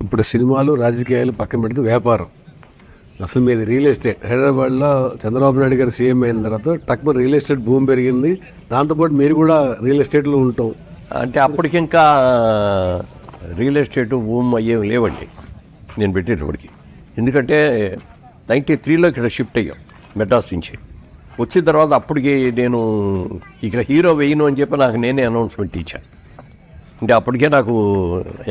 ఇప్పుడు సినిమాలు రాజకీయాలు పక్కన పెడితే వ్యాపారం. అసలు మీది రియల్ ఎస్టేట్. హైదరాబాద్లో చంద్రబాబు నాయుడు గారు సీఎం అయిన తర్వాత టక్మ రియల్ ఎస్టేట్ భూమి పెరిగింది. దాంతోపాటు మీరు కూడా రియల్ ఎస్టేట్లో ఉంటాం. అంటే అప్పటికి ఇంకా రియల్ ఎస్టేట్ భూమి అయ్యేవి లేవండి నేను పెట్టేటప్పటికి. ఎందుకంటే 93లో ఇక్కడ షిఫ్ట్ అయ్యాం మెడ్రాస్ నుంచి. వచ్చిన తర్వాత అప్పటికి నేను ఇక హీరో వేయను అని చెప్పి నాకు నేనే అనౌన్స్మెంట్ ఇచ్చాను. అంటే అప్పటికే నాకు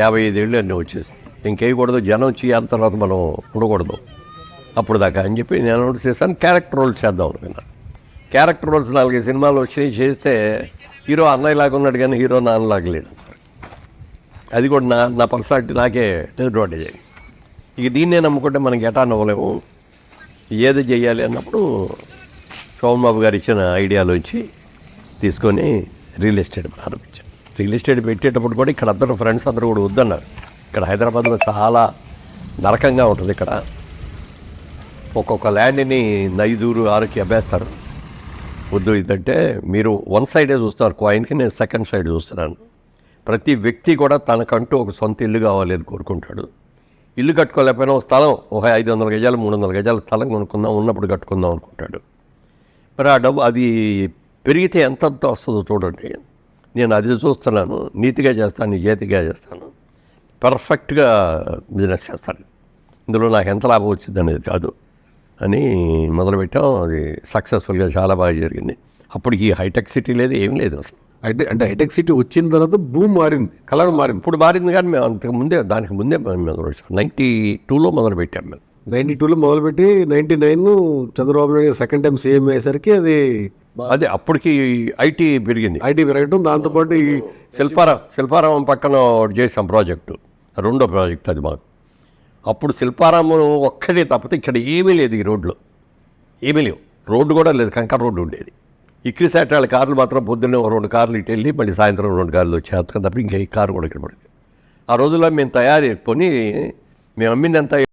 55 ఏళ్ళు అన్నీ వచ్చేసి ఇంకేయకూడదు, జనం చేయాల తర్వాత మనం ఉండకూడదు అప్పుడు దాకా అని చెప్పి నేను అనౌన్స్ చేశాను. క్యారెక్టర్ రోల్స్ చేద్దాం అనుకున్నాను. క్యారెక్టర్ రోల్స్ 4 సినిమాలు వచ్చి చేస్తే హీరో అన్నయ్యలాగా ఉన్నాడు కానీ హీరో నాన్నలాగా లేడు. అది కూడా నా పర్సనాలిటీ నాకే డిసడ్వాంటేజ్ అయ్యింది. ఇక దీన్నే నమ్ముకుంటే మనకి ఎటా నవ్వలేము. ఏది చేయాలి అన్నప్పుడు సోమన్ బాబు గారు ఇచ్చిన ఐడియాలోంచి తీసుకొని రియల్ ఎస్టేట్ ప్రారంభించాను. రియల్ ఎస్టేట్ పెట్టేటప్పుడు కూడా ఇక్కడ అందరూ ఫ్రెండ్స్ అందరూ కూడా వద్దన్నారు. ఇక్కడ హైదరాబాద్లో చాలా నరకంగా ఉంటుంది. ఇక్కడ ఒక్కొక్క ల్యాండ్ని 5-6కి అమ్మేస్తారు. వద్దు, ఇదంటే మీరు వన్ సైడే చూస్తారు కాయిన్కి, నేను సెకండ్ సైడ్ చూస్తున్నాను. ప్రతి వ్యక్తి కూడా తనకంటూ ఒక సొంత ఇల్లు కావాలి అని కోరుకుంటాడు. ఇల్లు కట్టుకోలేకపోయినా ఒక స్థలం, ఒక 500 గజాలు 300 గజాల స్థలం కొనుక్కుందాం, ఉన్నప్పుడు కట్టుకుందాం అనుకుంటాడు. మరి ఆ డబ్బు అది పెరిగితే ఎంతంత వస్తుందో చూడండి. నేను అది చూస్తున్నాను. నీతిగా చేస్తాను, నిజాయితీగా చేస్తాను, పర్ఫెక్ట్గా బిజినెస్ చేస్తాను. ఇందులో నాకు ఎంత లాభం వచ్చింది అనేది కాదు అని మొదలుపెట్టాం. అది సక్సెస్ఫుల్గా చాలా బాగా జరిగింది. అప్పటికి హైటెక్ సిటీ లేదు, ఏం లేదు అసలు. అంటే హైటెక్ సిటీ వచ్చిన తర్వాత భూమి మారింది, కలర్ మారింది. ఇప్పుడు మారింది కానీ మేము దానికి ముందే మొదలుపెట్టాం. 92లో మొదలుపెట్టాం మేము. 92లో మొదలుపెట్టి 99 Chandrababu Naidu second time CM అయ్యేసరికి అదే అప్పటికి ఐటీ పెరిగింది. ఐటీ పెరగటం, దాంతోపాటు ఈ శిల్పారామం పక్కన చేసాం ప్రాజెక్టు, రెండో ప్రాజెక్ట్ అది మాకు. అప్పుడు శిల్పారామం ఒక్కడే తప్పితే ఇక్కడ ఏమీ లేదు. ఈ రోడ్లో ఏమీ లేవు, రోడ్డు కూడా లేదు, కంకర రోడ్డు ఉండేది. ఇక్కిరిసాట వాళ్ళ కార్లు మాత్రం పొద్దున్నే 2 కార్లు ఇటు వెళ్ళి మళ్ళీ సాయంత్రం 2 కార్లు వచ్చేస్తాం తప్ప ఇంకా ఈ కారు కూడా ఇక్కడ పడింది. ఆ రోజుల్లో మేము తయారు కొని మేము అమ్మిందంతా